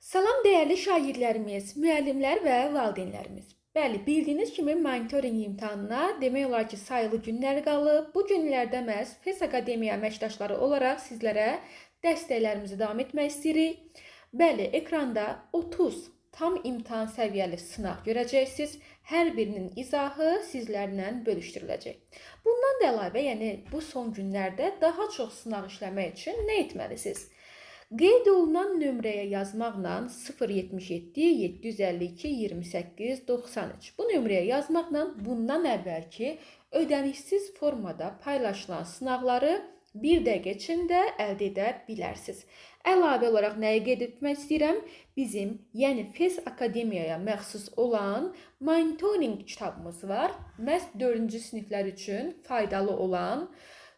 Salam dəyərli şagirdlərimiz, müəllimlər və valideynlərimiz. Bəli, bildiyiniz kimi monitorinq imtahanına demək olar ki, sayılı günlər qalıb. Bu günlərdə məhz FES Akademiya əməkdaşları olaraq sizlərə dəstəklərimizi davam etmək istəyirik. Bəli, ekranda 30 tam imtahan səviyyəli sınaq görəcəksiniz. Hər birinin izahı sizlərlə bölüşdürüləcək. Bundan da əlavə, yəni bu son günlərdə daha çox sınaq işləmək üçün nə etməlisiniz? Qeyd olunan nömrəyə yazmaqla 077 752 28 93 bu nömrəyə yazmaqla bundan əvvəlki ödənişsiz formada paylaşılan sınaqları bir dəqiqə içində əldə edə bilərsiniz. Əlavə olaraq nəyi qeyd etmək istəyirəm? Bizim, yəni FES Akademiyaya məxsus olan monitorinq kitabımız var. Məhz 4-cü siniflər üçün faydalı olan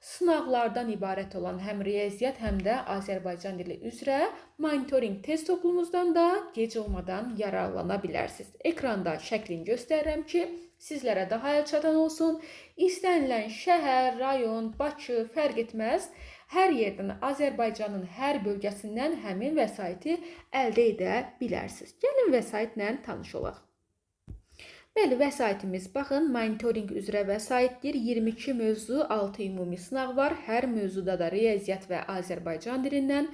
sınaqlardan ibarət olan həm riyaziyyat, həm də Azərbaycan dili üzrə monitorinq test toplumumuzdan da gec olmadan yararlana bilərsiniz. Ekranda şəklini göstərirəm ki, sizlərə daha əlçatan olsun. İstənilən şəhər, rayon, Bakı fərq etməz. Hər yerdən, Azərbaycanın hər bölgəsindən həmin vəsaiti əldə edə bilərsiniz. Gəlin vəsaitlə tanış olaq. Bəli, vəsaitimiz, baxın, monitorinq üzrə vəsaitdir. 22 mövzu, 6 ümumi sınaq var. Hər mövzuda da riyaziyyat və Azərbaycan dilindən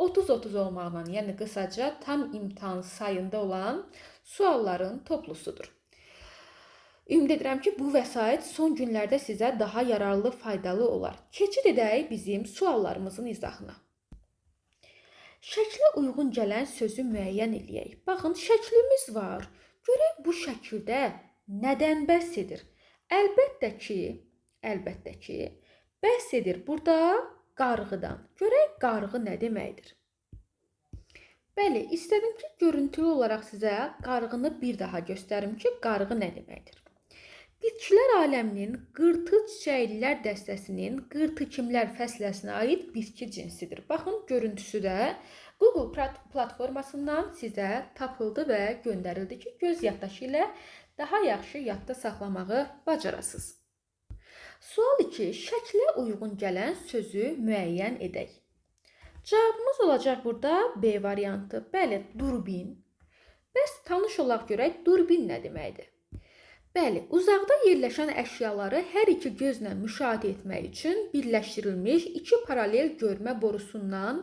30-30 olmaqla, yəni qısaca tam imtahan sayında olan sualların toplusudur. Ümid edirəm ki, bu vəsait son günlərdə sizə daha yararlı, faydalı olar. Keçid edək bizim suallarımızın izahına. Şəklə uyğun gələn sözü müəyyən edək. Baxın, şəklimiz var. Görək bu şəkildə nədən bəhs edir? Əlbəttə ki, bəhs edir burada qarğıdan. Görək qarğı nə deməkdir? Bəli, istədim ki, görüntülü olaraq sizə qarğını bir daha göstərim ki, qarğı nə deməkdir? Bitkilər aləminin qırtı çiçəklilər dəstəsinin qırtıkimlər fəsləsinə aid bitki cinsidir. Baxın, görüntüsü də Google platformasından sizə tapıldı və göndərildi ki, göz yaddaşı ilə daha yaxşı yadda saxlamağı bacarasınız. Sual 2. Şəklə uyğun gələn sözü müəyyən edək. Cavabımız olacaq burada B variantı. Bəli, durbin. Bəs tanış olaq görək, durbin nə deməkdir? Bəli, uzaqda yerləşən əşyaları hər iki gözlə müşahidə etmək üçün birləşdirilmiş iki paralel görmə borusundan,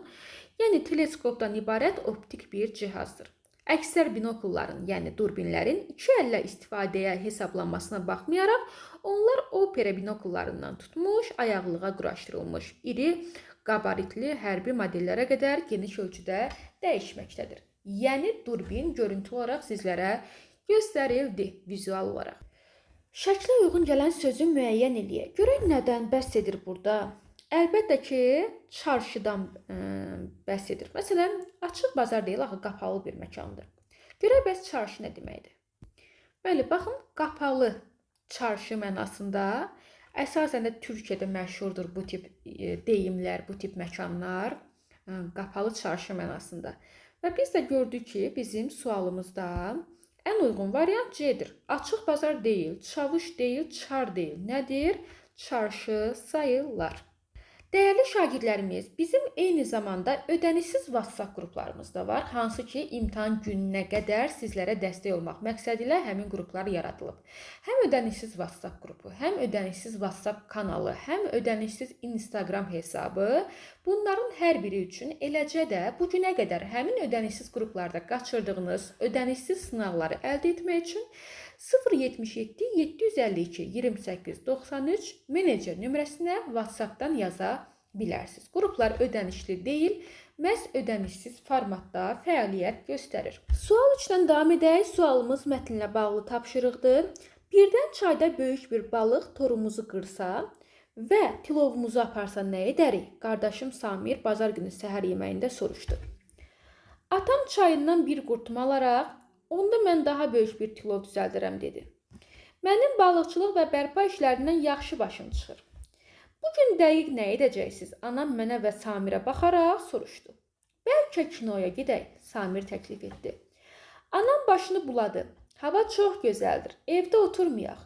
yəni teleskopdan ibarət optik bir cihazdır. Əksər binokulların, yəni durbinlərin iki əllə istifadəyə hesablanmasına baxmayaraq, onlar opera binokullarından tutmuş, ayaqlığa quraşdırılmış, iri, qabaritli hərbi modellərə qədər geniş ölçüdə dəyişməkdədir. Yəni, durbin görüntü olaraq sizlərə göstərildi vizual olaraq. Şəklə uyğun gələn sözü müəyyən eləyək. Görək nədən bəhs edir burada? Əlbəttə ki, çarşıdan bəhs edir. Məsələn, açıq bazar deyil, axı qapalı bir məkandır. Görək bəs çarşı nə deməkdir? Bəli, baxın, qapalı çarşı mənasında əsasən də Türkiyədə məşhurdur bu tip deyimlər, bu tip məkanlar, qapalı çarşı mənasında. Və biz də gördük ki, bizim sualımızda ən uyğun variant C-dir. Açıq bazar deyil, çavuş deyil, çar deyil. Nədir? Çarşı sayılır. Dəyərli şagirdlərimiz, bizim eyni zamanda ödənişsiz WhatsApp qruplarımız da var, hansı ki, imtahan gününə qədər sizlərə dəstək olmaq məqsədi ilə həmin qruplar yaradılıb. Həm ödənişsiz WhatsApp qrupu, həm ödənişsiz WhatsApp kanalı, həm ödənişsiz Instagram hesabı, bunların hər biri üçün eləcə də bugünə qədər həmin ödənişsiz qruplarda qaçırdığınız ödənişsiz sınaqları əldə etmək üçün 077 752 28 93 menecer nömrəsinə WhatsApp-dan yaza bilərsiniz. Qruplar ödənişli deyil, məhz ödənişsiz formatda fəaliyyət göstərir. Sual 3-dən davam edək. Sualımız mətnlə bağlı tapşırıqdır. Birdən çayda böyük bir balıq torumuzu qırsa və tilovumuzu aparsa nə edərik? Qardaşım Samir bazar günü səhər yeməyində soruşdu. Atam çayından bir qurtum alaraq, onda mən daha böyük bir tilov düzəldirəm, dedi. Mənim balıqçılıq və bərpa işlərindən yaxşı başım çıxır. Bugün dəqiq nə edəcəksiniz? Anam mənə və Samirə baxaraq soruşdu. Bəlkə kinoya gedək, Samir təklif etdi. Anam başını buladı. Hava çox gözəldir, evdə oturmayaq.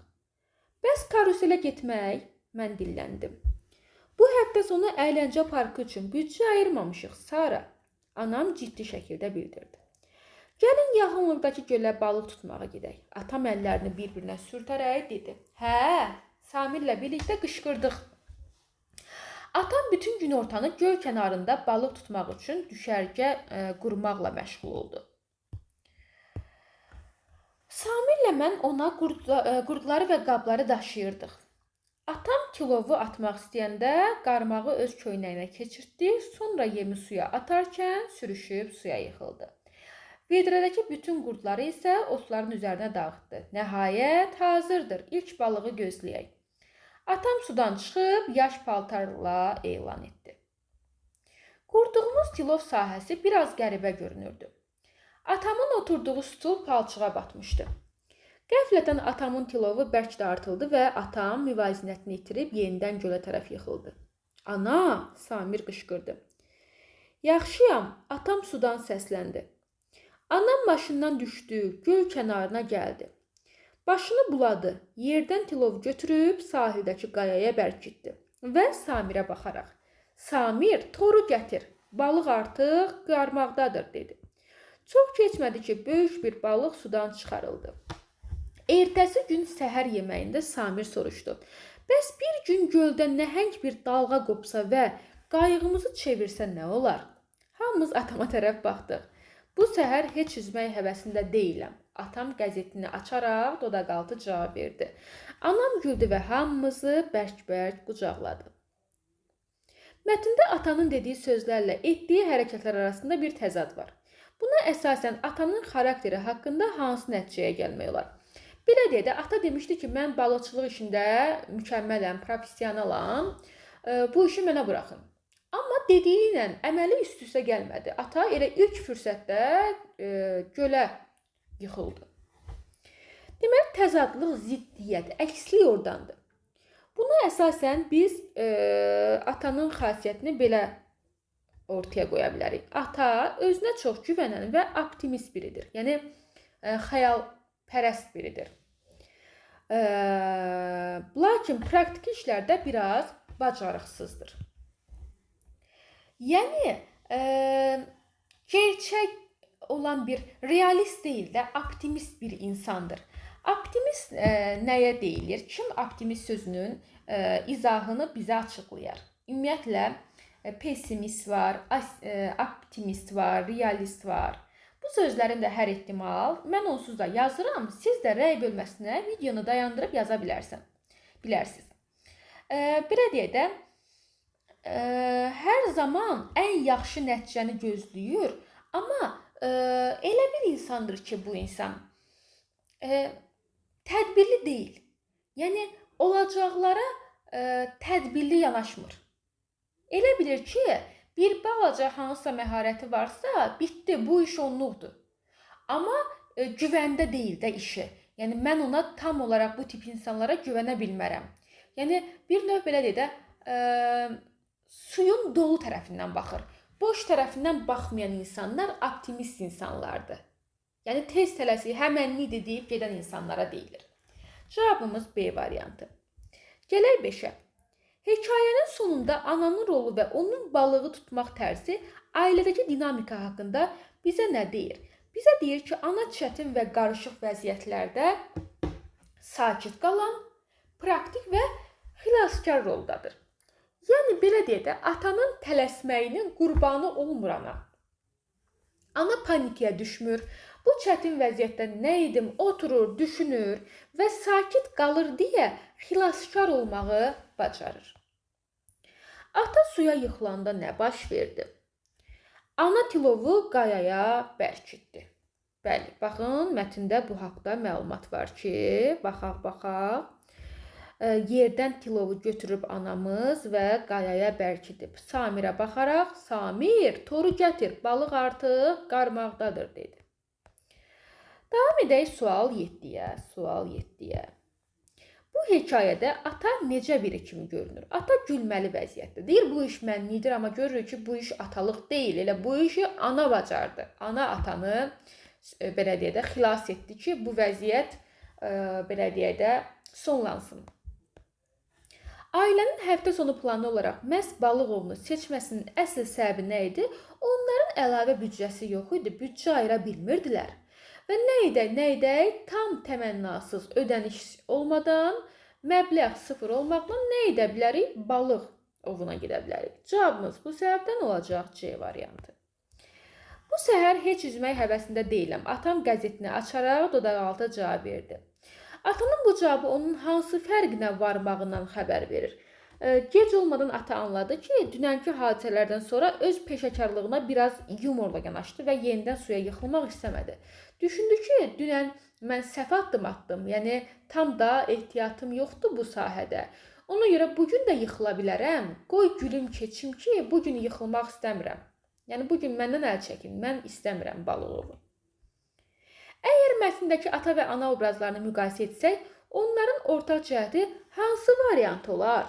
Bəs karuselə getmək? Mən dilləndim. Bu həftə sonu əyləncə parkı üçün büdcə ayırmamışıq, Sara. Anam ciddi şəkildə bildirdi. Gəlin yaxınlıqdakı gölə balıq tutmağa gedək. Atam əllərini bir-birinə sürtərək dedi. Hə, Samirlə birlikdə qışqırdıq. Atam bütün gün ortanı göl kənarında balıq tutmaq üçün düşərgə qurmaqla məşğul oldu. Samirlə mən ona qurdları və qabları daşıyırdıq. Atam tilovu atmaq istəyəndə qarmağı öz köynəyinə keçirtdi, sonra yemi suya atarkən sürüşüb suya yıxıldı. Vedrədəki bütün qurdları isə otların üzərinə dağıtdı. Nəhayət hazırdır, ilk balığı gözləyək. Atam sudan çıxıb yaş paltarla elan etdi. Qurduğumuz tilov sahəsi biraz qəribə görünürdü. Atamın oturduğu stul palçığa batmışdı. Qəflətən atamın tilovu bərk dartıldı və atam müvazinətini itirib yenidən gölə tərəf yıxıldı. Ana, Samir qışqırdı. Yaxşıyam, atam sudan səsləndi. Anam maşından düşdü, göl kənarına gəldi. Başını buladı, yerdən tilovu götürüb sahildəki qayaya bərkitdi və Samirə baxaraq, Samir, toru gətir, balıq artıq qarmaqdadır, dedi. Çox keçmədi ki, böyük bir balıq sudan çıxarıldı. Ertəsi gün səhər yeməyində Samir soruşdu. Bəs bir gün göldə nəhəng bir dalğa qopsa və qayığımızı çevirsə nə olar? Hamımız atama tərəf baxdıq. Bu səhər heç üzmək həvəsində deyiləm. Atam qəzetini açaraq dodaqaltı cavab verdi. Anam güldü və hamımızı bərk-bərk qucaqladı. Mətndə atanın dediyi sözlərlə etdiyi hərəkətlər arasında bir təzad var. Buna əsasən atanın xarakteri haqqında hansı nəticəyə gəlmək olar? Belə deyə də ata demişdi ki, mən balıqçılıq işində mükəmmələm, professionalam, bu işi mənə buraxın. Amma dediyi ilə əməli üst-üstə gəlmədi. Ata elə ilk fürsətdə gölə yıxıldı. Deməli, təzadlıq, ziddiyyət, əkslik oradandır. Buna əsasən biz atanın xasiyyətini belə ortaya qoya bilərik. Ata özünə çox güvənən və optimist biridir. Yəni, xəyalpərəst biridir. Lakin praktiki işlərdə biraz bacarıqsızdır. Yəni, gerçək olan bir realist deyil də, optimist bir insandır. Optimist nəyə deyilir? Kim optimist sözünün izahını bizə açıqlayar? Ümumiyyətlə, pessimist var, optimist var, realist var. Bu sözlərin də hər ehtimal, mən onsuz da yazıram, siz də rəy bölməsinə videonu dayandırıb yaza bilərsiniz. Belə deyək də, hər zaman ən yaxşı nəticəni gözləyir, amma elə bir insandır ki, bu insan tədbirli deyil. Yəni, olacaqlara tədbirli yanaşmır. Elə bilir ki, bir balaca hansısa məharəti varsa, bitdi, bu iş onluqdur. Amma güvəndə deyil də işi. Yəni, mən ona tam olaraq bu tip insanlara güvənə bilmərəm. Yəni, bir növ belə deyək də, suyun dolu tərəfindən baxır. Boş tərəfindən baxmayan insanlar optimist insanlardır. Yəni, tez tələsik, həmənlidir deyib gedən insanlara deyilir. Cavabımız B variantı. Gələk 5-ə. Hekayənin sonunda ananın rolu və onun balığı tutmaq tərzi ailədəki dinamika haqqında bizə nə deyir? Bizə deyir ki, ana çətin və qarışıq vəziyyətlərdə sakit qalan, praktik və xilaskar roldadır. Yəni, belə deyək də, atanın tələsməyinin qurbanı olmur ana. Ana panikaya düşmür, bu çətin vəziyyətdə nə edim, oturur, düşünür və sakit qalır deyə xilaskar olmağı bacarır. Ata suya yıxılanda nə baş verdi? Ana tilovu qayaya bərkitdi. Bəli, baxın, mətndə bu haqda məlumat var ki, baxaq. Yerdən tilovu götürüb anamız və qayaya bərkidib. Samirə baxaraq, Samir, toru gətir, balıq artıq qarmaqdadır, dedi. Davam edək sual 7-yə. Bu hekayədə ata necə biri kimi görünür? Ata gülməli vəziyyətdə. Deyir, bu iş mənlidir, amma görürük ki, bu iş atalıq deyil. Elə bu işi ana bacardı. Ana atanı, belə deyək də, xilas etdi ki, bu vəziyyət, belə deyək də, sonlansın. Ailənin həftə sonu planı olaraq məhz balıq ovunu seçməsinin əsl səbəbi nə idi? Onların əlavə büdcəsi yox idi, büdcə ayıra bilmirdilər. Və nə edək, tam təmənnasız ödəniş olmadan, məbləğ sıfır olmaqla nə edə bilərik? Balıq ovuna gedə bilərik. Cavabımız bu səbəbdən olacaq C variantı. Bu səhər heç üzmək həvəsində deyiləm. Atam qəzetini açaraq dodaqaltı cavab verdi. Atanın bu cavabı onun hansı fərqinə varmağından xəbər verir? Gec olmadan ata anladı ki, dünənki hadisələrdən sonra öz peşəkarlığına biraz yumorla yanaşdı və yenidən suya yıxılmaq istəmədi. Düşündü ki, dünən mən səhv addım atdım, yəni tam da ehtiyatım yoxdur bu sahədə. Ona görə bugün də yıxıla bilərəm. Qoy gülüm keçim ki, bugün yıxılmaq istəmirəm. Yəni bugün məndən əl çəkin, mən istəmirəm balığı. Əgər mətndəki ata və ana obrazlarını müqayisə etsək, onların ortaq cəhəti hansı variant olar?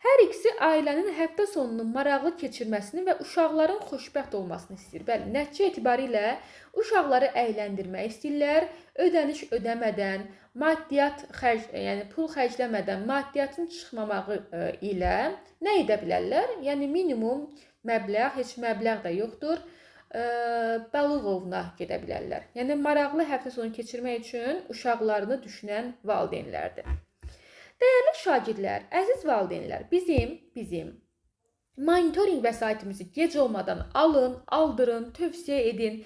Hər ikisi ailənin həftə sonunu maraqlı keçirməsini və uşaqların xoşbəxt olmasını istəyir. Bəli, nəticə etibarilə uşaqları əyləndirmək istəyirlər, ödəniş ödəmədən, yəni pul xərcləmədən maddiyyatın çıxmamağı ilə nə edə bilərlər? Yəni minimum məbləğ, heç məbləğ də yoxdur, balıq ovuna gedə bilərlər. Yəni maraqlı həftə sonu keçirmək üçün uşaqlarını düşünən valideynlərdir. Dəyərli şagirdlər, əziz valideynlər, bizim monitorinq vəsaitimizi gec olmadan alın, aldırın, tövsiyə edin.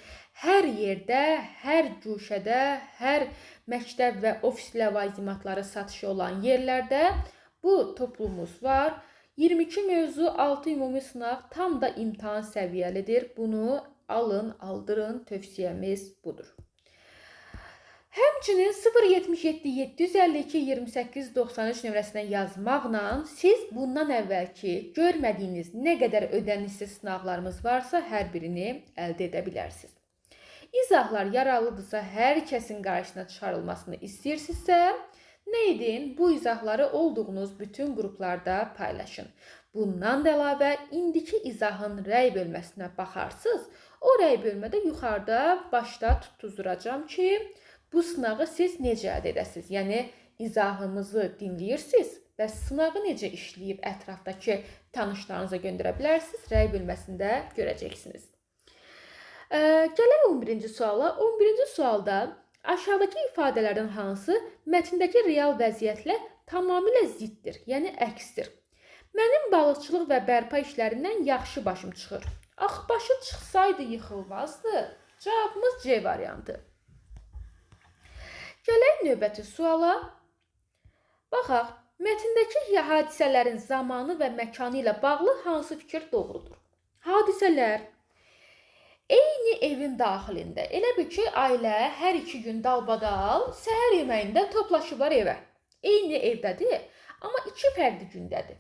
Hər yerdə, hər güşədə, hər məktəb və ofis ləvazimatları satışı olan yerlərdə bu toplumumuz var. 22 mövzu, 6 ümumi sınaq tam da imtahan səviyyəlidir. Bunu alın, aldırın, tövsiyəmiz budur. Həmçinin 077 752 28 93 nömrəsinə yazmaqla siz bundan əvvəlki görmədiyiniz nə qədər ödənişsiz sınaqlarımız varsa hər birini əldə edə bilərsiniz. İzahlar yararlıdırsa, hər kəsin qarşısına çıxarılmasını istəyirsinizsə, nə edin? Bu izahları olduğunuz bütün qruplarda paylaşın. Bundan da əlavə indiki izahın rəy bölməsinə baxarsınız. O rəy bölmədə yuxarıda başda tutuzduracağam ki, bu sınağı siz necə əldə edəsiniz? Yəni, izahımızı dinləyirsiniz və sınağı necə işləyib ətrafdakı tanışlarınıza göndərə bilərsiniz? Rəy bölməsində görəcəksiniz. Gələk 11-ci suala. 11-ci sualda aşağıdakı ifadələrdən hansı mətndəki real vəziyyətlə tamamilə ziddir, yəni əksdir? Mənim balıqçılıq və bərpa işlərindən yaxşı başım çıxır. Ax, başı çıxsaydı yıxılmazdı. Cavabımız C variantı. Gələk növbəti suala. Baxaq, mətndəki hadisələrin zamanı və məkanı ilə bağlı hansı fikir doğrudur? Hadisələr eyni evin daxilində. Elə bil ki, ailə hər 2 gün dalbadal səhər yeməyində toplaşıblar evə. Eyni evdədir, amma 2 fərqli gündədir.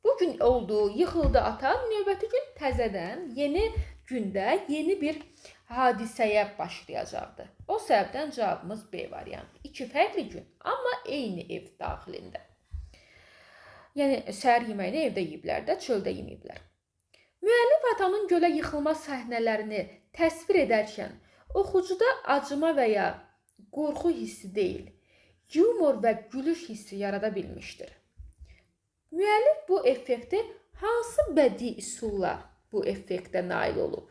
Bugün oldu, yıxıldı ata, növbəti gün təzədən yeni gündə yeni bir hadisəyə başlayacaqdı. O səbəbdən cavabımız B variantı. 2 fərqli gün, amma eyni ev daxilində. Yəni, səhər yeməyini evdə yeyiblər də, çöldə yeməyiblər. Müəllif atanın gölə yıxılma səhnələrini təsvir edərkən oxucuda acıma və ya qorxu hissi deyil, yumor və gülüş hissi yarada bilmişdir. Müəllif bu effekti hansı bədii üsulla bu effektə nail olub?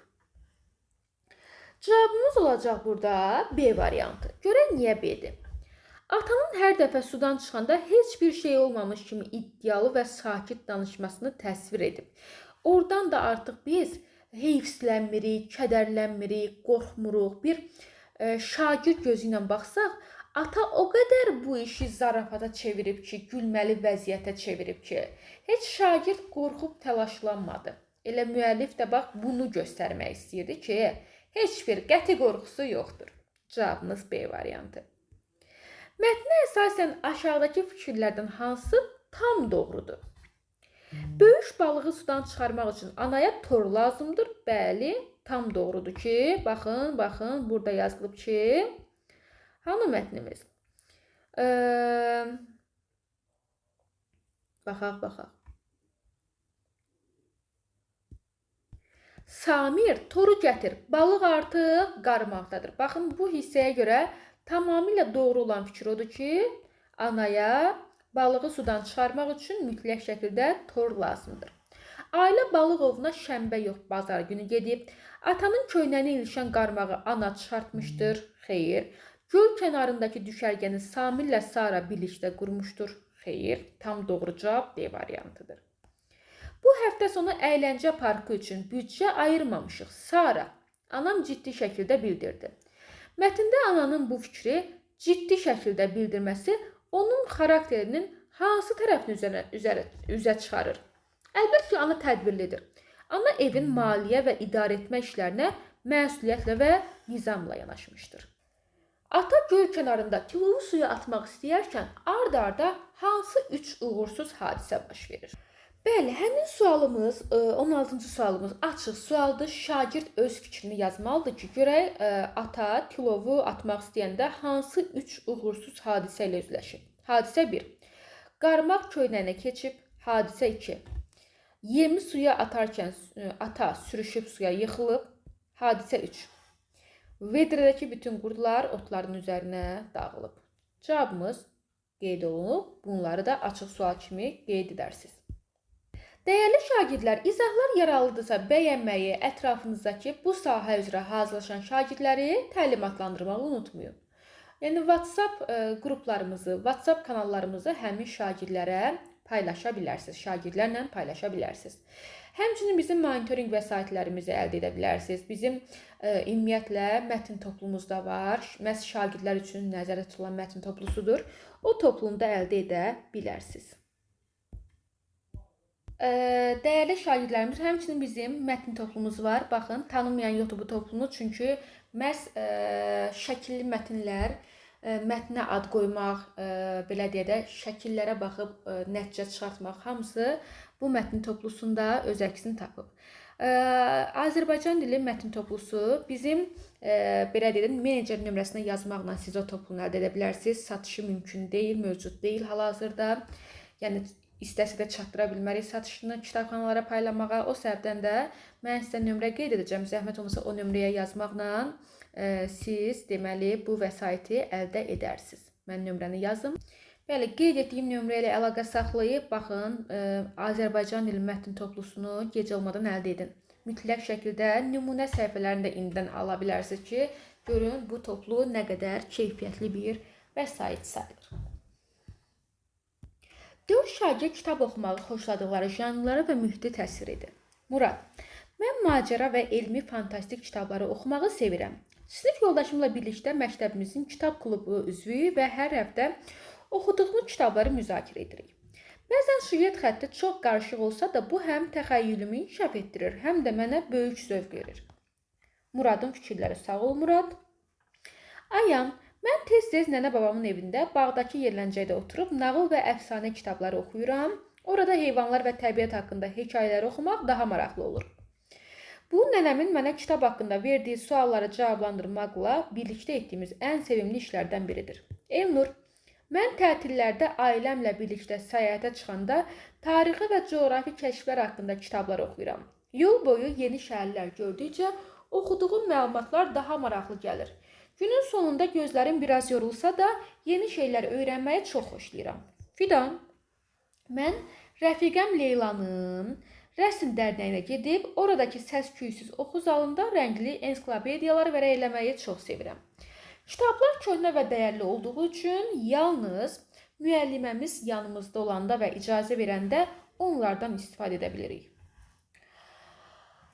Cavabımız olacaq burada B variantı. Görək niyə B-dir? Atanın hər dəfə sudan çıxanda heç bir şey olmamış kimi iddialı və sakit danışmasını təsvir edib. Oradan da artıq biz heyfslənmirik, kədərlənmirik, qorxmuruq. Bir şagird gözü ilə baxsaq, ata o qədər bu işi zarafata çevirib ki, gülməli vəziyyətə çevirib ki, heç şagird qorxub təlaşlanmadı. Elə müəllif də bax bunu göstərmək istəyirdi ki, heç bir qəti qorxusu yoxdur. Cavabımız B variantı. Mətnə əsasən aşağıdakı fikirlərdən hansı tam doğrudur? Böyük balığı sudan çıxarmaq üçün anaya tor lazımdır. Bəli, tam doğrudur ki, baxın, burada yazılıb ki, hanı mətnimiz? Baxaq. Samir, toru gətir, balıq artıq qarmaqdadır. Baxın, bu hissəyə görə tamamilə doğru olan fikir odur ki, anaya balığı sudan çıxarmaq üçün mütləq şəkildə tor lazımdır. Ailə balıq ovuna şənbə yox, bazar günü gedib. Atanın köynəyinə ilişən qarmağı ana çıxartmışdır. Xeyr. Göl kənarındakı düşərgəni Samillə Sara birlikdə qurmuşdur. Xeyr. Tam doğru cavab D variantıdır. Bu həftə sonu əyləncə parkı üçün büdcə ayırmamışıq. Sara, anam ciddi şəkildə bildirdi. Mətndə ananın bu fikri ciddi şəkildə bildirməsi onun xarakterinin hansı tərəfini üzə çıxarır? Əlbəttə ki, ana tədbirlidir. Ana evin maliyyə və idarə etmə işlərinə məsuliyyətlə və nizamla yanaşmışdır. Ata göl kənarında kilolu suya atmaq istəyərkən ard-arda hansı 3 uğursuz hadisə baş verir? Bəli, həmin sualımız, 16-cı sualımız açıq sualdır. Şagird öz fikrini yazmalıdır ki, görək ata tilovu atmaq istəyəndə hansı 3 uğursuz hadisə ilə üzləşib. Hadisə 1. Qarmaq köynəyinə keçib. Hadisə 2. Yemi suya atarkən ata sürüşüb suya yıxılıb. Hadisə 3. Vedrədəki bütün qurdlar otların üzərinə dağılıb. Cavabımız qeyd olunub. Bunları da açıq sual kimi qeyd edərsiniz. Dəyərli şagirdlər, izahlar yaralıdırsa bəyənməyi, ətrafınızdakı bu sahə üzrə hazırlaşan şagirdləri təlimatlandırmağı unutmayın. Yəni, WhatsApp qruplarımızı, WhatsApp kanallarımızı həmin şagirdlərə paylaşa bilərsiniz, şagirdlərlə paylaşa bilərsiniz. Həmçinin bizim monitorinq vəsaitlərimizi əldə edə bilərsiniz. Bizim ümumiyyətlə mətn toplumumuz da var. Məhz şagirdlər üçün nəzərdə tutulan mətn toplusudur. O toplumda əldə edə bilərsiniz. Dəyərli şagirdlərimiz, həmçinin bizim mətn toplumumuz var. Baxın, tanınmayan YouTube topluluğunu, çünki məhz şəkilli mətnlər, mətnə ad qoymaq, belə deyək də, şəkillərə baxıb nəticə çıxartmaq hamısı bu mətn toplusunda öz əksini tapıb. Azərbaycan dili mətn toplusu bizim belə deyək, menecer nömrəsinə yazmaqla siz o topluluğunu əldə edə bilərsiniz. Satışı mümkün deyil, mövcud deyil hal-hazırda. Yəni İstəsə də çatdıra bilmərik satışını kitabxanalara paylamağa. O səbəbdən də mən sizə nömrə qeyd edəcəm. Zəhmət olmasa o nömrəyə yazmaqla siz deməli bu vəsaiti əldə edərsiniz. Mən nömrəni yazım. Bəli, qeyd etdiyim nömrə ilə əlaqə saxlayıb baxın, Azərbaycan dili mətn toplusunu gec olmadan əldə edin. Mütləq şəkildə nümunə səhifələrində indidən ala bilərsiniz ki, görün bu toplu nə qədər keyfiyyətli bir vəsait sayılır. 4 şagird kitab oxumağı xoşladıqları janrlara və mühiti təsvir edir. Murad, mən macəra və elmi fantastik kitabları oxumağı sevirəm. Sinif yoldaşımla birlikdə məktəbimizin kitab klubu üzvüyük və hər həftə oxuduğumuz kitabları müzakirə edirik. Bəzən süjet xətti çox qarışıq olsa da bu həm təxəyyülümü inkişaf etdirir, həm də mənə böyük zövq verir. Muradın fikirləri. Sağ ol Murad. Ayam, mən tez-tez nənə babamın evində bağdakı yerləncədə oturub nağıl və əfsanə kitabları oxuyuram. Orada heyvanlar və təbiət haqqında hekayələr oxumaq daha maraqlı olur. Bu, nənəmin mənə kitab haqqında verdiyi sualları cavablandırmaqla birlikdə etdiyimiz ən sevimli işlərdən biridir. Elnur, mən tətillərdə ailəmlə birlikdə səyahətə çıxanda tarixi və coğrafi kəşflər haqqında kitablar oxuyuram. Yol boyu yeni şəhərlər gördükcə oxuduğum məlumatlar daha maraqlı gəlir. Günün sonunda gözlərim biraz yorulsa da yeni şeylər öyrənməyi çox xoşlayıram. Fidan, mən rəfiqəm Leylanın rəsm dərnəyinə gedib oradakı səs-küysüz oxu zalında rəngli ensiklopediyalar vərəqləməyi çox sevirəm. Kitablar köhnə və dəyərli olduğu üçün yalnız müəlliməmiz yanımızda olanda və icazə verəndə onlardan istifadə edə bilirik.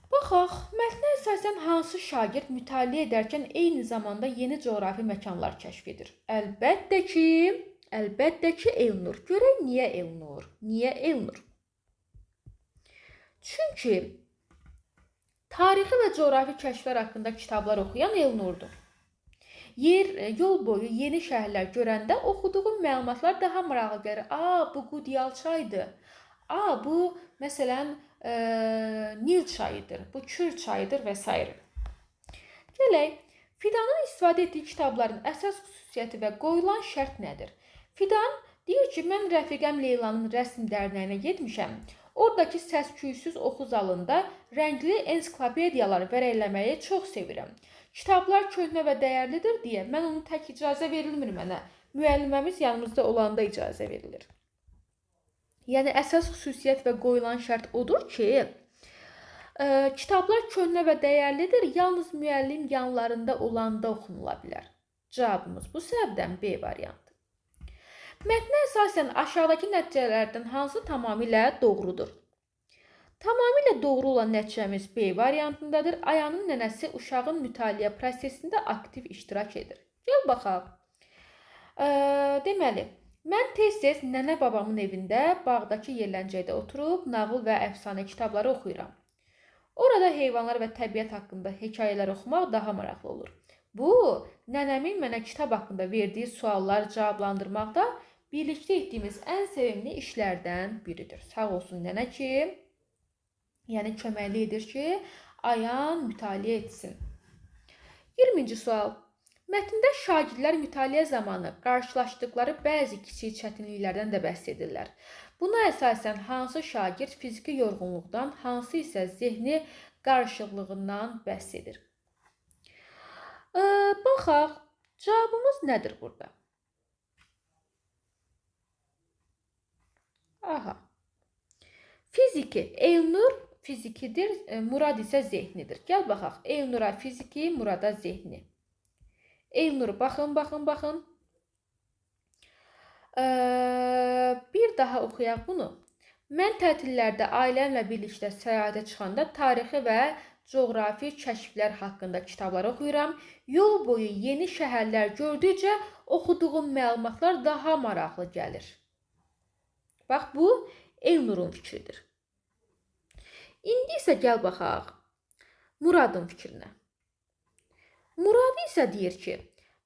Baxaq, mətnə əsasən hansı şagird mütaliə edərkən eyni zamanda yeni coğrafi məkanlar kəşf edir? Əlbəttə ki, Elnur. Görək niyə Elnur? Niyə Elnur? Çünki tarixi və coğrafi kəşflər haqqında kitablar oxuyan Elnurdur. Yol boyu yeni şəhərlər görəndə oxuduğum məlumatlar daha maraqlı gəlir. Bu Qudyal çayıdır. Bu, məsələn, Nil çayıdır, bu Kür çayıdır və s. Gələk, Fidanın istifadə etdiyi kitabların əsas xüsusiyyəti və qoyulan şərt nədir? Fidan deyir ki, mən rəfiqəm Leylanın rəsm dərnəyinə getmişəm. Oradakı səs-küysüz oxu zalında rəngli ensiklopediyalar vərəqləməyi çox sevirəm. Kitablar köhnə və dəyərlidir deyə mən onu tək icazə verilmir mənə. Müəlliməmiz yanımızda olanda icazə verilir. Yəni əsas xüsusiyyət və qoyulan şərt odur ki, kitablar köhnə və dəyərlidir, yalnız müəllim yanlarında olanda oxunula bilər. Cavabımız bu səbəbdən B variantı. Mətnə əsasən aşağıdakı nəticələrdən hansı tamamilə doğrudur? Tamamilə doğru olan nəticəmiz B variantındadır. Ayanın nənəsi uşağın mütaliə prosesində aktiv iştirak edir. Gəl baxaq. Deməli, mən tez-tez nənə babamın evində bağdakı yerləncədə oturub nağıl və əfsanə kitabları oxuyuram. Orada heyvanlar və təbiət haqqında hekayələr oxumaq daha maraqlı olur. Bu, nənəmin mənə kitab haqqında verdiyi sualları cavablandırmaqda birlikdə etdiyimiz ən sevimli işlərdən biridir. Sağ olsun nənə ki, yəni köməkli edir ki, Ayan mütaliə etsin. 20-ci sual. Mətndə şagirdlər mütaliə zamanı qarşılaşdıqları bəzi kiçik çətinliklərdən də bəhs edirlər. Buna əsasən hansı şagird fiziki yorğunluqdan, hansı isə zehni qarışıqlığından bəhs edir? Baxaq, cavabımız nədir burada? Aha. Fiziki, Elnur fizikidir, Murad isə zehnidir. Gəl baxaq, Elnura fiziki, Murada zehni. Elnur, baxın. Bir daha oxuyaq bunu. Mən tətillərdə ailəmlə birlikdə səyahətə çıxanda tarixi və coğrafi kəşflər haqqında kitablar oxuyuram. Yol boyu yeni şəhərlər gördükcə oxuduğum məlumatlar daha maraqlı gəlir. Bax, bu Elnurun fikridir. İndi isə gəl baxaq Muradın fikrinə. Murad isə deyir ki,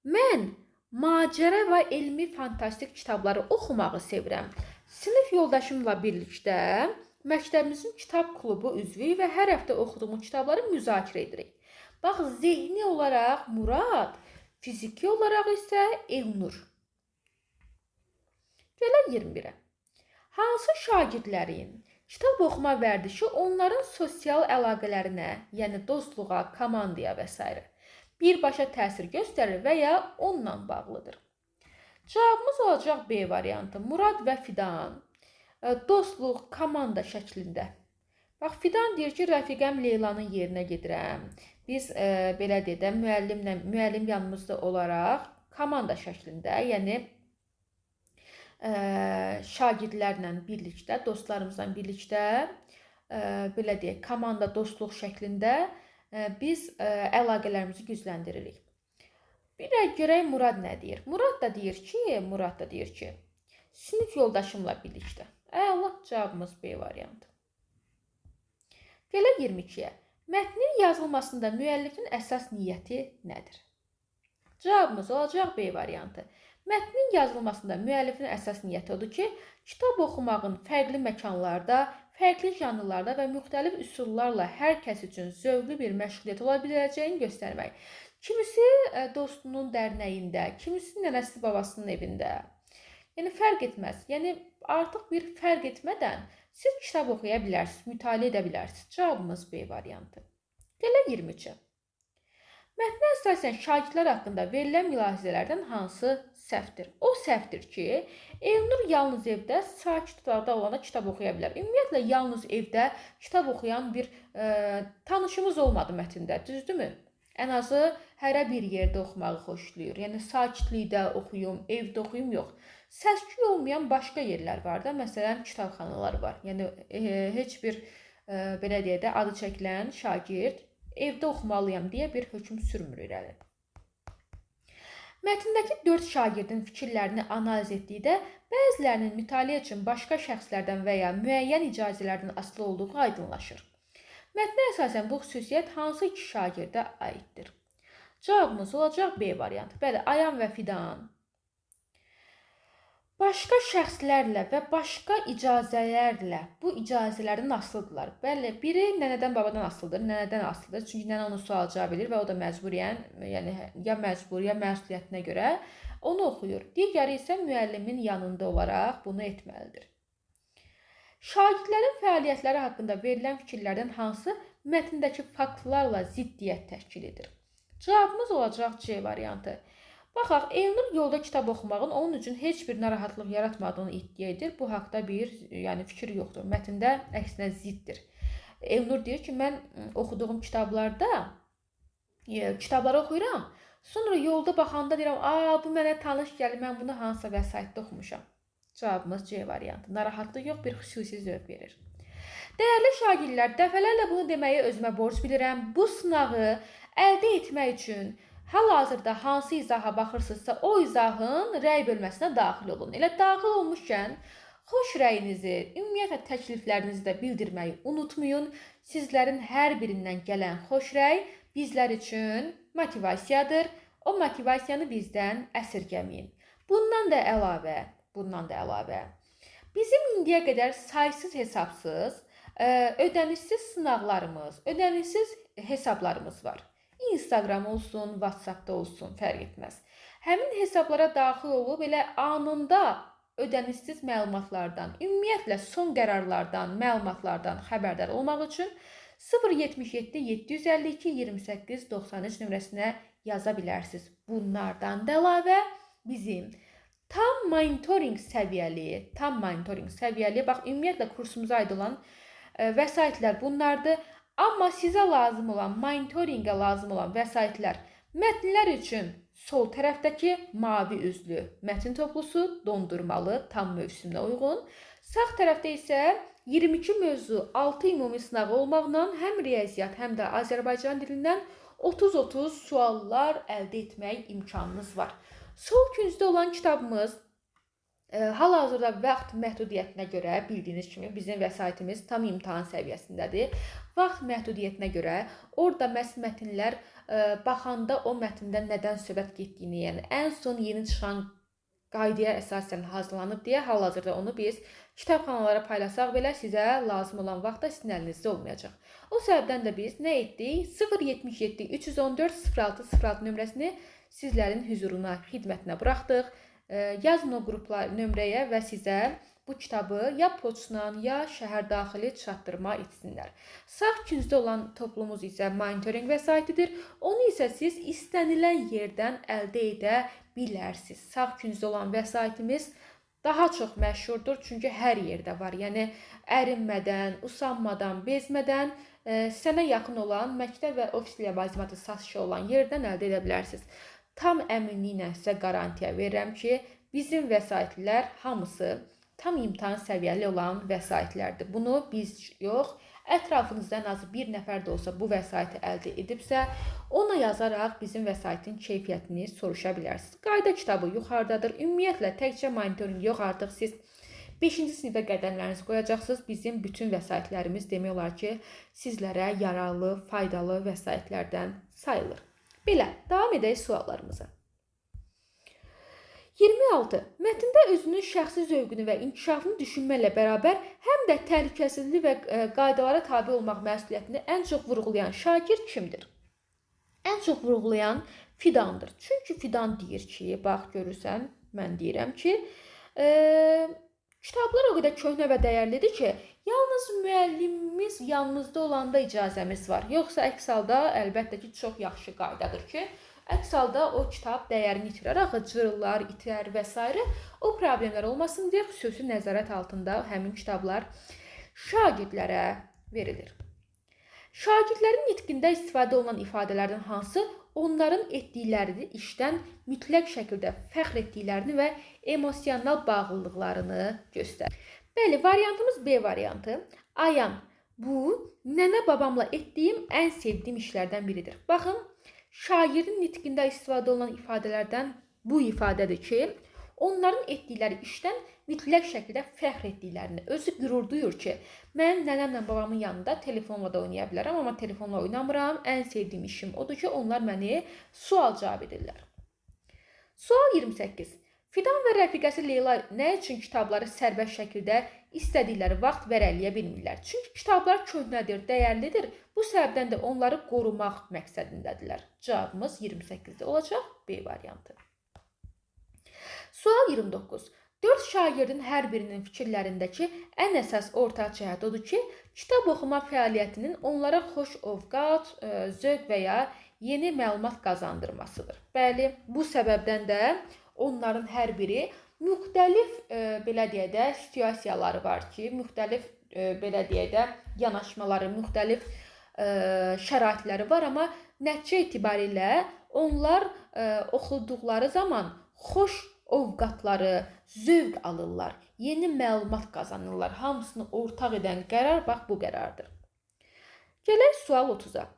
mən macəra və elmi fantastik kitabları oxumağı sevirəm. Sinif yoldaşımla birlikdə məktəbimizin kitab klubu üzvüyük və hər həftə oxuduğumuz kitabları müzakirə edirik. Bax, zehni olaraq Murad, fiziki olaraq isə Elnur. Gələk 21-ə. Hansı şagirdlərin kitab oxuma vərdişi onların sosial əlaqələrinə, yəni dostluğa, komandaya və s. birbaşa təsir göstərir və ya onunla bağlıdır? Cavabımız olacaq B variantı. Murad və Fidan dostluq, komanda şəklində. Bax, Fidan deyir ki, rəfiqəm Leylanın yerinə gedirəm. Biz belə deyək də müəllim yanımızda olaraq komanda şəklində, yəni şagirdlərlə birlikdə, dostlarımızla birlikdə belə deyək, komanda dostluq şəklində biz əlaqələrimizi gücləndiririk. Bir də görək Murad nə deyir? Murad da deyir ki, sinif yoldaşımla birlikdə. Allah, cavabımız B variantı. Gələk 22-yə. Mətnin yazılmasında müəllifin əsas niyyəti nədir? Cavabımız olacaq B variantı. Mətnin yazılmasında müəllifin əsas niyyəti odur ki, kitab oxumağın fərqli məkanlarda, fərqli janrlarda və müxtəlif üsullarla hər kəs üçün zövqlü bir məşğuliyyət ola biləcəyini göstərmək. Kimisi dostunun dərnəyində, kimisi nənəsi babasının evində. Yəni fərq etməz. Yəni artıq bir fərq etmədən siz kitab oxuya bilərsiniz, mütaliə edə bilərsiniz. Cavabımız B variantı. Gələk 23-ə. Mətnə əsasən şagirdlər haqqında verilən mülahizələrdən hansı səhvdir? O səhvdir ki, Elnur yalnız evdə sakit otaqda olanda kitab oxuya bilər. Ümumiyyətlə, yalnız evdə kitab oxuyan bir tanışımız olmadı mətndə, düzdürmü? Ən azı hərə bir yerdə oxumağı xoşlayır. Yəni, sakitlikdə oxuyum, evdə oxuyum, yox. Səs-küy olmayan başqa yerlər var da, məsələn, kitabxanalar var. Yəni, heç bir, belə deyək də, adı çəkilən şagird evdə oxumalıyam deyə bir hökm sürmür irəli. Mətndəki 4 şagirdin fikirlərini analiz etdikdə bəzilərinin mütaliə üçün başqa şəxslərdən və ya müəyyən icazələrdən asılı olduğu aydınlaşır. Mətnə əsasən bu xüsusiyyət hansı iki şagirdə aiddir? Cavabımız olacaq B variantı. Bəli, Ayan və Fidan başqa şəxslərlə və başqa icazələrlə bu icazələrdən asılıdırlar. Bəli, biri nənədən babadan asılıdır, nənədən asılıdır. Çünki nənə onu sual cavab edir və o da məcburiyyən, yəni ya məcbur, ya məsuliyyətinə görə onu oxuyur. Digəri isə müəllimin yanında olaraq bunu etməlidir. Şagirdlərin fəaliyyətləri haqqında verilən fikirlərdən hansı mətndəki faktlarla ziddiyyət təşkil edir? Cavabımız olacaq C variantı. Baxaq, Elnur yolda kitab oxumağın onun üçün heç bir narahatlıq yaratmadığını iddia edir. Bu haqda bir fikir yoxdur. Mətndə əksinə ziddir. Elnur deyir ki, mən oxuduğum kitabları oxuyuram. Sonra yolda baxanda deyirəm, bu mənə tanış gəlir, mən bunu hansısa vəsaitdə oxumuşam. Cavabımız C variantı. Narahatlıq yox, bir xüsusi zövq verir. Dəyərli şagirdlər, dəfələrlə bunu deməyi özümə borc bilirəm. Bu sınağı əldə etmək üçün hal-hazırda hansı izaha baxırsınızsa, o izahın rəy bölməsinə daxil olun. Elə daxil olmuşkən, xoş rəyinizi, ümumiyyətlə təkliflərinizi də bildirməyi unutmayın. Sizlərin hər birindən gələn xoş rəy bizlər üçün motivasiyadır. O motivasiyanı bizdən əsirgəməyin. Bundan da əlavə, bizim indiyə qədər saysız hesabsız, ödənişsiz sınaqlarımız, ödənişsiz hesablarımız var. Instagram olsun, WhatsApp-da olsun, fərq etməz. Həmin hesablara daxil olub elə anında ödənişsiz məlumatlardan, ümumiyyətlə son qərarlardan, məlumatlardan xəbərdar olmaq üçün 077 752 28 93 nömrəsinə yaza bilərsiniz. Bunlardan da əlavə bizim tam monitoring səviyyəli, bax, ümumiyyətlə kursumuza aid olan vəsaitlər bunlardır. Amma sizə lazım olan, monitoringə lazım olan vəsaitlər mətnlər üçün sol tərəfdəki mavi üzlü mətin toplusu dondurmalı, tam mövsümünə uyğun. Sağ tərəfdə isə 22 mövzu 6 ümumi sınağı olmaqla həm riyaziyyat, həm də Azərbaycan dilindən 30-30 suallar əldə etmək imkanınız var. Sol küncdə olan kitabımız hal-hazırda vaxt məhdudiyyətinə görə bildiyiniz kimi bizim vəsaitimiz tam imtahan səviyyəsindədir. Vaxt məhdudiyyətinə görə orada mətnlər baxanda o mətndə nədən söhbət getdiyini, yəni ən son yeni çıxan qaydaya əsasən hazırlanıb deyə hal-hazırda onu biz kitabxanalara paylasaq belə sizə lazım olan vaxtda sizin əlinizdə olmayacaq. O səbəbdən də biz nə etdik? 077 314 06 06 nömrəsini sizlərin hüzuruna, xidmətinə buraxdıq. Yazın o qruplar nömrəyə və sizə bu kitabı ya poçtla, ya şəhər daxili çatdırma etsinlər. Sağ küncdə olan toplumumuz isə monitoring vəsaitidir. Onu isə siz istənilən yerdən əldə edə bilərsiniz. Sağ küncdə olan vəsaitimiz daha çox məşhurdur, çünki hər yerdə var. Yəni, ərinmədən, usanmadan, bezmədən sənə yaxın olan məktəb və ofis ilə bazimatı satışı olan yerdən əldə edə bilərsiniz. Tam əminliklə sizə qarantiya verirəm ki, bizim vəsaitlər hamısı tam imtahan səviyyəli olan vəsaitlərdir. Bunu biz yox, ətrafınızda ən azı bir nəfər də olsa bu vəsaiti əldə edibsə, ona yazaraq bizim vəsaitin keyfiyyətini soruşa bilərsiniz. Qayda kitabı yuxarıdadır. Ümumiyyətlə, təkcə monitoring yox, artıq siz 5-ci sinifə qədəmlərinizi qoyacaqsınız. Bizim bütün vəsaitlərimiz demək olar ki, sizlərə yararlı, faydalı vəsaitlərdən sayılır. Belə, davam edək suallarımıza. 26. Mətndə özünün şəxsi zövqünü və inkişafını düşünməklə bərabər həm də təhlükəsizlik və qaydalara tabe olmaq məsuliyyətini ən çox vurğulayan şagird kimdir? Ən çox vurğulayan Fidandır. Çünki Fidan deyir ki, bax görürsən, mən deyirəm ki, kitablar o qədər köhnə və dəyərlidir ki, yalnız müəllimimiz yanımızda olanda icazəmiz var. Yoxsa əks halda əlbəttə ki, çox yaxşı qaydadır ki, əks halda o kitab dəyərini itirir, axı cırılar, itər və s. O problemlər olmasın deyə xüsusi nəzarət altında həmin kitablar şagirdlərə verilir. Şagirdlərin nitqində istifadə olunan ifadələrdən hansı onların etdiklərini işdən mütləq şəkildə fəxr etdiklərini və emosional bağlılıqlarını göstərir. Bəli, variantımız B variantı. Ayan, bu nənə babamla etdiyim ən sevdiyim işlərdən biridir. Baxın, şagirdin nitqində istifadə olunan ifadələrdən bu ifadədir ki, onların etdikləri işdən mütləq şəkildə fəxr etdiklərini, özü qürur duyur ki, mən nənəmlə babamın yanında telefonla da oynaya bilərəm, amma telefonla oynamıram, ən sevdiyim işim odur ki, onlar məni sual cavab edirlər. Sual 28. Fidan və rəfiqəsi Leyla nə üçün kitabları sərbəst şəkildə istədikləri vaxt vərəqləyə bilmirlər? Çünki kitablar köhnədir, dəyərlidir. Bu səbəbdən də onları qorumaq məqsədindədirlər. Cavabımız 28-də olacaq, B variantı. Sual 29. 4 şagirdin hər birinin fikirlərindəki ən əsas ortaq cəhət odur ki, kitab oxuma fəaliyyətinin onlara xoş ovqat, zövq və ya yeni məlumat qazandırmasıdır. Bəli, bu səbəbdən də onların hər biri müxtəlif belə deyək də situasiyaları var ki, müxtəlif belə deyək də yanaşmaları, müxtəlif şəraitləri var, amma nəticə etibarilə onlar oxuduqları zaman xoş ovqatları, zövq alırlar, yeni məlumat qazanırlar. Hamısını ortaq edən qərar bax bu qərardır. Gələk sual 30-a.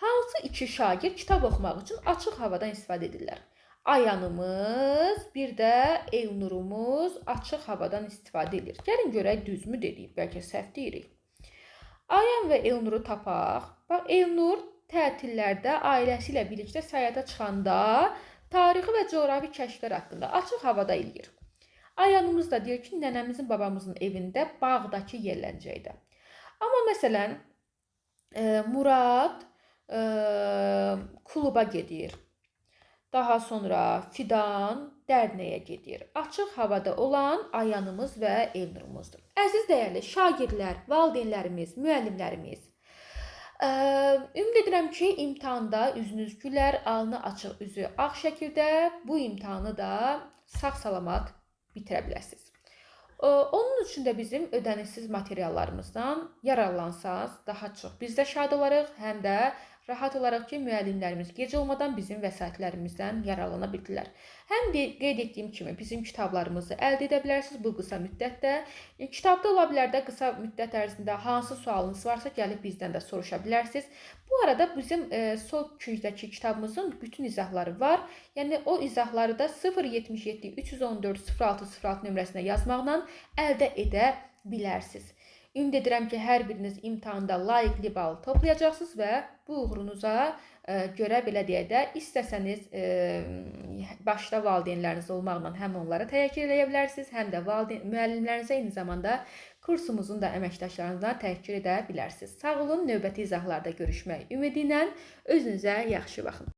Hansı iki şagird kitab oxumaq üçün açıq havadan istifadə edirlər? Ayanımız, bir də Elnurumuz açıq havadan istifadə edir. Gəlin görək düzmü dedik, bəlkə səhv deyirik. Ayan və Elnuru tapaq. Bax, Elnur tətillərdə ailəsi ilə birlikdə səyahətə çıxanda tarixi və coğrafi kəşflər haqqında açıq havada eləyir. Ayanımız da deyir ki, nənəmizin, babamızın evində bağdakı yerləncəkdə. Amma məsələn, Murad kluba gedir. Daha sonra Fidan dərnəyə gedir. Açıq havada olan Ayanımız və Elnurumuzdur. Əziz dəyərli şagirdlər, valideynlərimiz, müəllimlərimiz, ümid edirəm ki, imtahanda üzünüz gülər, alnı açıq, üzü ağ şəkildə bu imtahanı da sağ-salamat bitirə biləsiniz. Onun üçün də bizim ödənişsiz materiallarımızdan yararlansanız daha çox biz də şad olarıq, həm də rahat olaraq ki, müəllimlərimiz gecə olmadan bizim vəsaitlərimizdən yararlana bildilər. Həm də qeyd etdiyim kimi bizim kitablarımızı əldə edə bilərsiniz bu qısa müddətdə. Kitabda ola bilər də qısa müddət ərzində hansı sualınız varsa gəlib bizdən də soruşa bilərsiniz. Bu arada bizim sol küncdəki kitabımızın bütün izahları var. Yəni o izahları da 077 314 0606 nömrəsinə yazmaqla əldə edə bilərsiniz. Ümid edirəm ki, hər biriniz imtahanda layiqli bal toplayacaqsınız və bu uğurunuza görə belə deyək də, istəsəniz başda valideynləriniz olmaqla həm onlara təşəkkür edə bilərsiniz, həm də müəllimlərinizə eyni zamanda kursumuzun da əməkdaşlarınızla təşəkkür edə bilərsiniz. Sağ olun, növbəti izahlarda görüşmək ümidi ilə özünüzə yaxşı baxın.